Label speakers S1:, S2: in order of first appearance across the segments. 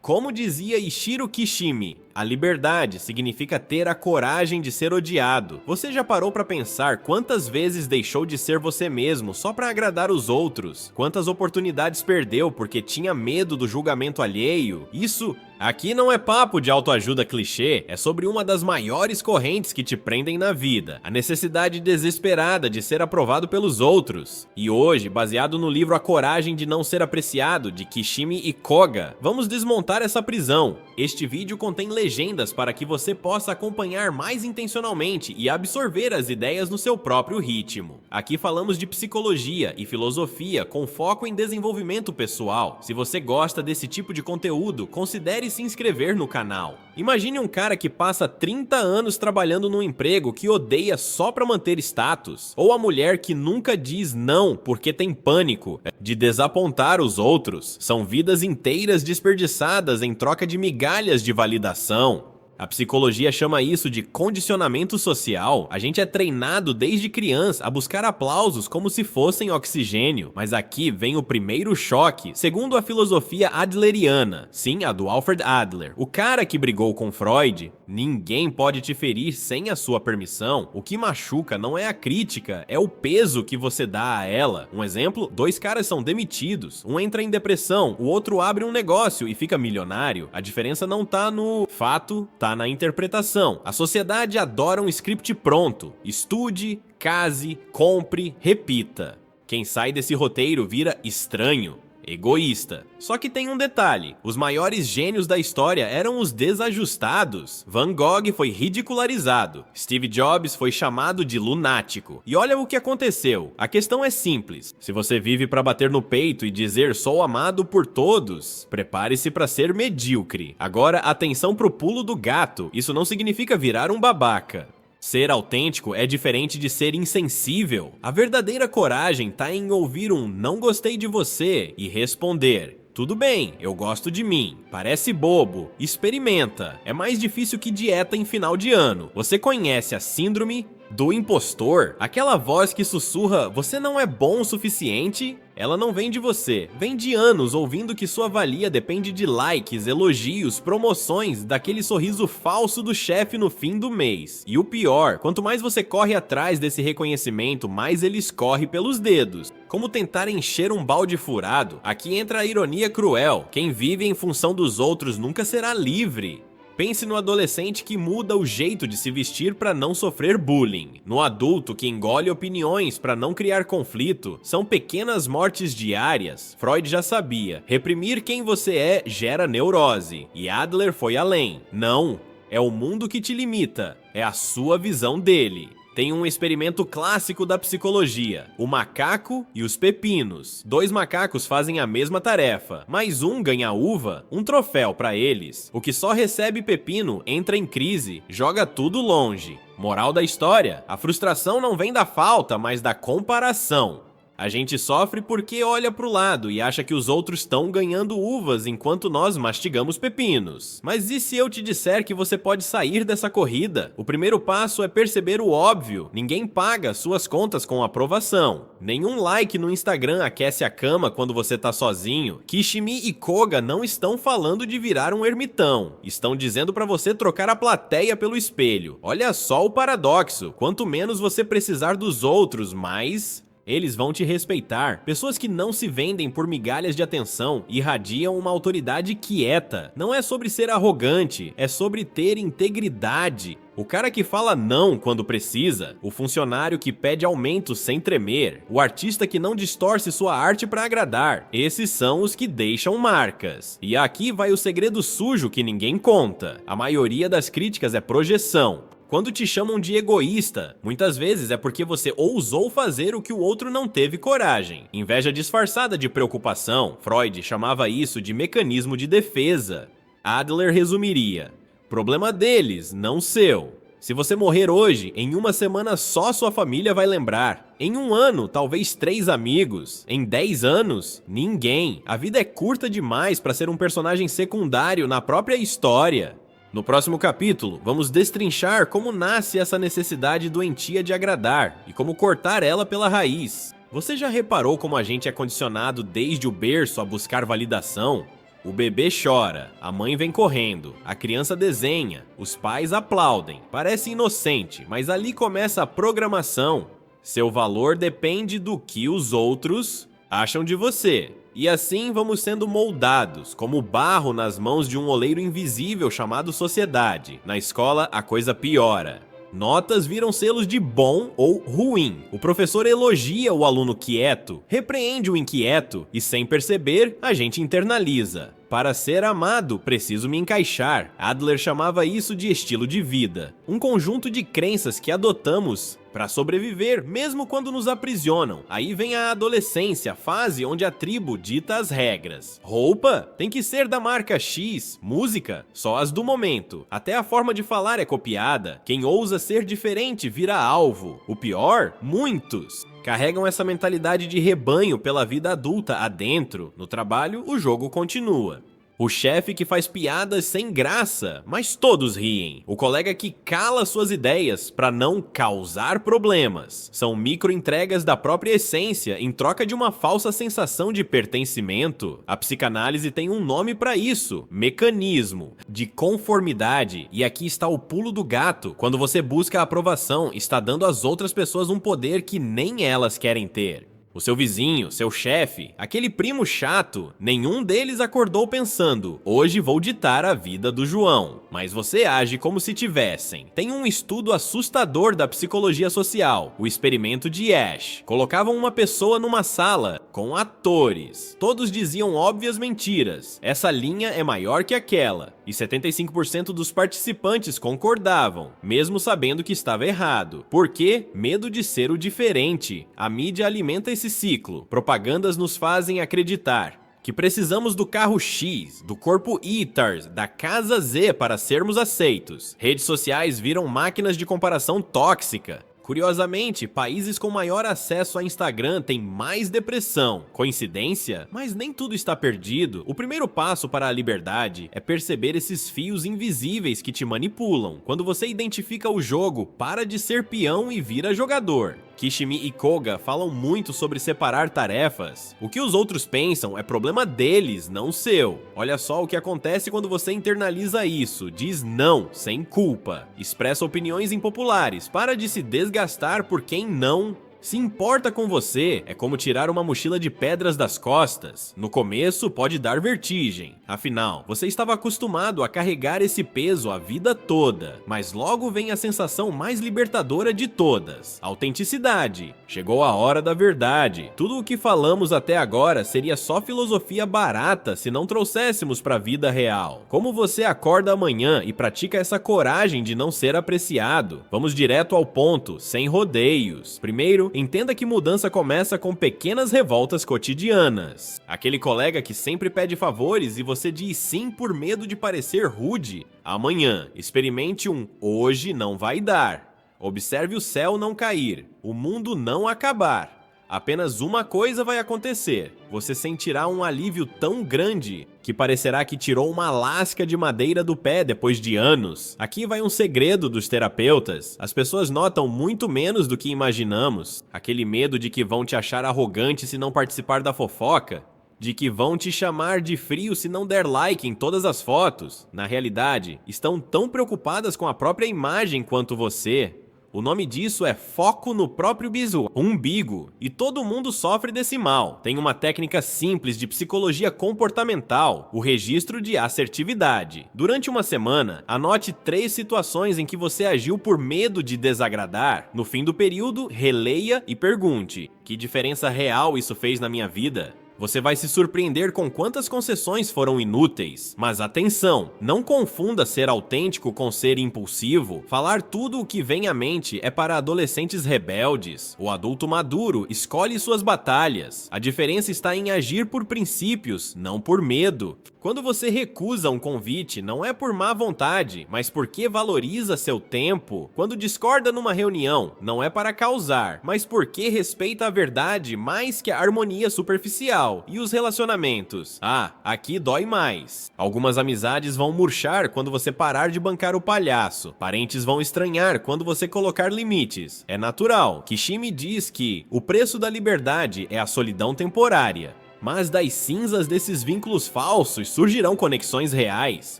S1: Como dizia Ishiro Kishimi, a liberdade significa ter a coragem de ser odiado. Você já parou pra pensar quantas vezes deixou de ser você mesmo só pra agradar os outros? Quantas oportunidades perdeu porque tinha medo do julgamento alheio? Isso aqui não é papo de autoajuda clichê, é sobre uma das maiores correntes que te prendem na vida, a necessidade desesperada de ser aprovado pelos outros. E hoje, baseado no livro A Coragem de Não Ser Apreciado, de Kishimi e Koga, vamos desmontar essa prisão. Este vídeo contém legendas para que você possa acompanhar mais intencionalmente e absorver as ideias no seu próprio ritmo. Aqui falamos de psicologia e filosofia com foco em desenvolvimento pessoal. Se você gosta desse tipo de conteúdo, considere se inscrever no canal. Imagine um cara que passa 30 anos trabalhando num emprego que odeia só para manter status, ou a mulher que nunca diz não porque tem pânico de desapontar os outros. São vidas inteiras desperdiçadas em troca de migalhas de validação. A psicologia chama isso de condicionamento social. A gente é treinado desde criança a buscar aplausos como se fossem oxigênio. Mas aqui vem o primeiro choque, segundo a filosofia adleriana. Sim, a do Alfred Adler. O cara que brigou com Freud, ninguém pode te ferir sem a sua permissão. O que machuca não é a crítica, é o peso que você dá a ela. Um exemplo, 2 caras são demitidos. Um entra em depressão, o outro abre um negócio e fica milionário. A diferença não tá no fato, tá na interpretação. A sociedade adora um script pronto. Estude, case, compre, repita. Quem sai desse roteiro vira estranho, egoísta. Só que tem um detalhe, os maiores gênios da história eram os desajustados. Van Gogh foi ridicularizado, Steve Jobs foi chamado de lunático. E olha o que aconteceu, a questão é simples, se você vive pra bater no peito e dizer sou amado por todos, prepare-se pra ser medíocre. Agora atenção pro pulo do gato, isso não significa virar um babaca. Ser autêntico é diferente de ser insensível. A verdadeira coragem tá em ouvir um não gostei de você e responder: tudo bem, eu gosto de mim. Parece bobo. Experimenta. É mais difícil que dieta em final de ano. Você conhece a síndrome do impostor? Aquela voz que sussurra, você não é bom o suficiente? Ela não vem de você, vem de anos ouvindo que sua valia depende de likes, elogios, promoções, daquele sorriso falso do chefe no fim do mês. E o pior, quanto mais você corre atrás desse reconhecimento, mais ele escorre pelos dedos. Como tentar encher um balde furado? Aqui entra a ironia cruel. Quem vive em função dos outros nunca será livre. Pense no adolescente que muda o jeito de se vestir para não sofrer bullying. No adulto que engole opiniões para não criar conflito. São pequenas mortes diárias. Freud já sabia. Reprimir quem você é gera neurose. E Adler foi além. Não, é o mundo que te limita. É a sua visão dele. Tem um experimento clássico da psicologia, o macaco e os pepinos. 2 macacos fazem a mesma tarefa, mas um ganha uva, um troféu para eles. O que só recebe pepino entra em crise, joga tudo longe. Moral da história, a frustração não vem da falta, mas da comparação. A gente sofre porque olha pro lado e acha que os outros estão ganhando uvas enquanto nós mastigamos pepinos. Mas e se eu te disser que você pode sair dessa corrida? O primeiro passo é perceber o óbvio. Ninguém paga suas contas com aprovação. Nenhum like no Instagram aquece a cama quando você tá sozinho. Kishimi e Koga não estão falando de virar um ermitão. Estão dizendo pra você trocar a plateia pelo espelho. Olha só o paradoxo. Quanto menos você precisar dos outros, mais eles vão te respeitar. Pessoas que não se vendem por migalhas de atenção irradiam uma autoridade quieta. Não é sobre ser arrogante, é sobre ter integridade. O cara que fala não quando precisa, o funcionário que pede aumento sem tremer, o artista que não distorce sua arte para agradar, esses são os que deixam marcas. E aqui vai o segredo sujo que ninguém conta. A maioria das críticas é projeção. Quando te chamam de egoísta, muitas vezes é porque você ousou fazer o que o outro não teve coragem. Inveja disfarçada de preocupação, Freud chamava isso de mecanismo de defesa. Adler resumiria: problema deles, não seu. Se você morrer hoje, em uma semana só sua família vai lembrar. Em um ano, talvez 3 amigos. Em 10 anos, ninguém. A vida é curta demais para ser um personagem secundário na própria história. No próximo capítulo, vamos destrinchar como nasce essa necessidade doentia de agradar e como cortar ela pela raiz. Você já reparou como a gente é condicionado desde o berço a buscar validação? O bebê chora, a mãe vem correndo, a criança desenha, os pais aplaudem. Parece inocente, mas ali começa a programação. Seu valor depende do que os outros acham de você. E assim vamos sendo moldados, como barro nas mãos de um oleiro invisível chamado sociedade. Na escola, a coisa piora. Notas viram selos de bom ou ruim. O professor elogia o aluno quieto, repreende o inquieto e, sem perceber, a gente internaliza. Para ser amado, preciso me encaixar. Adler chamava isso de estilo de vida. Um conjunto de crenças que adotamos para sobreviver, mesmo quando nos aprisionam. Aí vem a adolescência, fase onde a tribo dita as regras. Roupa tem que ser da marca X, música só as do momento. Até a forma de falar é copiada. Quem ousa ser diferente vira alvo. O pior, muitos carregam essa mentalidade de rebanho pela vida adulta adentro. No trabalho, o jogo continua. O chefe que faz piadas sem graça, mas todos riem. O colega que cala suas ideias para não causar problemas. São microentregas da própria essência em troca de uma falsa sensação de pertencimento. A psicanálise tem um nome para isso: mecanismo de conformidade. E aqui está o pulo do gato. Quando você busca a aprovação, está dando às outras pessoas um poder que nem elas querem ter. O seu vizinho, seu chefe, aquele primo chato, nenhum deles acordou pensando: hoje vou ditar a vida do João. Mas você age como se tivessem. Tem um estudo assustador da psicologia social, o experimento de Ash. Colocavam uma pessoa numa sala com atores. Todos diziam óbvias mentiras. Essa linha é maior que aquela. E 75% dos participantes concordavam, mesmo sabendo que estava errado. Por quê? Medo de ser o diferente. A mídia alimenta esse ciclo. Propagandas nos fazem acreditar que precisamos do carro X, do corpo Y, da casa Z para sermos aceitos. Redes sociais viram máquinas de comparação tóxica. Curiosamente, países com maior acesso a Instagram têm mais depressão. Coincidência? Mas nem tudo está perdido. O primeiro passo para a liberdade é perceber esses fios invisíveis que te manipulam. Quando você identifica o jogo, para de ser peão e vira jogador. Kishimi e Koga falam muito sobre separar tarefas. O que os outros pensam é problema deles, não seu. Olha só o que acontece quando você internaliza isso. Diz não, sem culpa. Expressa opiniões impopulares. Para de se desgastar por quem não se importa com você. É como tirar uma mochila de pedras das costas. No começo pode dar vertigem. Afinal, você estava acostumado a carregar esse peso a vida toda. Mas logo vem a sensação mais libertadora de todas: autenticidade. Chegou a hora da verdade. Tudo o que falamos até agora seria só filosofia barata se não trouxéssemos para a vida real. Como você acorda amanhã e pratica essa coragem de não ser apreciado? Vamos direto ao ponto, sem rodeios. Primeiro, entenda que mudança começa com pequenas revoltas cotidianas. Aquele colega que sempre pede favores e você diz sim por medo de parecer rude. Amanhã, experimente um hoje não vai dar. Observe o céu não cair, o mundo não acabar. Apenas uma coisa vai acontecer: você sentirá um alívio tão grande que parecerá que tirou uma lasca de madeira do pé depois de anos. Aqui vai um segredo dos terapeutas: as pessoas notam muito menos do que imaginamos. Aquele medo de que vão te achar arrogante se não participar da fofoca, de que vão te chamar de frio se não der like em todas as fotos. Na realidade, estão tão preocupadas com a própria imagem quanto você. O nome disso é foco no próprio umbigo, e todo mundo sofre desse mal. Tem uma técnica simples de psicologia comportamental: o registro de assertividade. Durante uma semana, anote 3 situações em que você agiu por medo de desagradar. No fim do período, releia e pergunte: que diferença real isso fez na minha vida? Você vai se surpreender com quantas concessões foram inúteis. Mas atenção, não confunda ser autêntico com ser impulsivo. Falar tudo o que vem à mente é para adolescentes rebeldes. O adulto maduro escolhe suas batalhas. A diferença está em agir por princípios, não por medo. Quando você recusa um convite, não é por má vontade, mas porque valoriza seu tempo. Quando discorda numa reunião, não é para causar, mas porque respeita a verdade mais que a harmonia superficial. E os relacionamentos? Ah, aqui dói mais. Algumas amizades vão murchar quando você parar de bancar o palhaço. Parentes vão estranhar quando você colocar limites. É natural. Kishimi diz que o preço da liberdade é a solidão temporária, Mas das cinzas desses vínculos falsos surgirão conexões reais.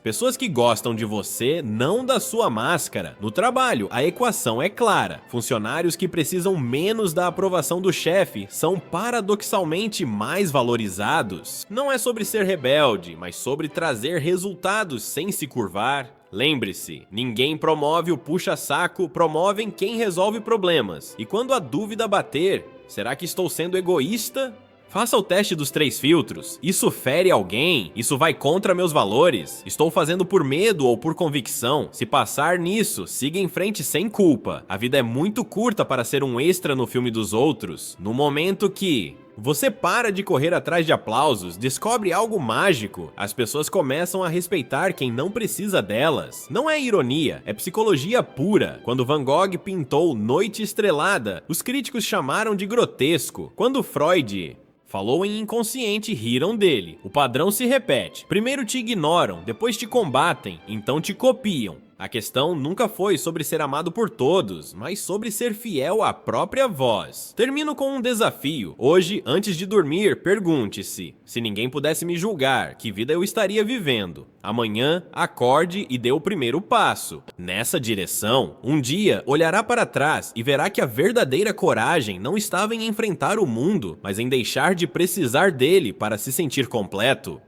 S1: Pessoas que gostam de você, não da sua máscara. No trabalho, a equação é clara. Funcionários que precisam menos da aprovação do chefe são paradoxalmente mais valorizados. Não é sobre ser rebelde, mas sobre trazer resultados sem se curvar. Lembre-se, ninguém promove o puxa-saco, promovem quem resolve problemas. E quando a dúvida bater, será que estou sendo egoísta? Faça o teste dos 3 filtros. Isso fere alguém? Isso vai contra meus valores? Estou fazendo por medo ou por convicção? Se passar nisso, siga em frente sem culpa. A vida é muito curta para ser um extra no filme dos outros. No momento que você para de correr atrás de aplausos, descobre algo mágico. As pessoas começam a respeitar quem não precisa delas. Não é ironia, é psicologia pura. Quando Van Gogh pintou Noite Estrelada, os críticos chamaram de grotesco. Quando Freud falou em inconsciente, riram dele. O padrão se repete. Primeiro te ignoram, depois te combatem, então te copiam. A questão nunca foi sobre ser amado por todos, mas sobre ser fiel à própria voz. Termino com um desafio. Hoje, antes de dormir, pergunte-se: se ninguém pudesse me julgar, que vida eu estaria vivendo? Amanhã, acorde e dê o primeiro passo. Nessa direção, um dia olhará para trás e verá que a verdadeira coragem não estava em enfrentar o mundo, mas em deixar de precisar dele para se sentir completo.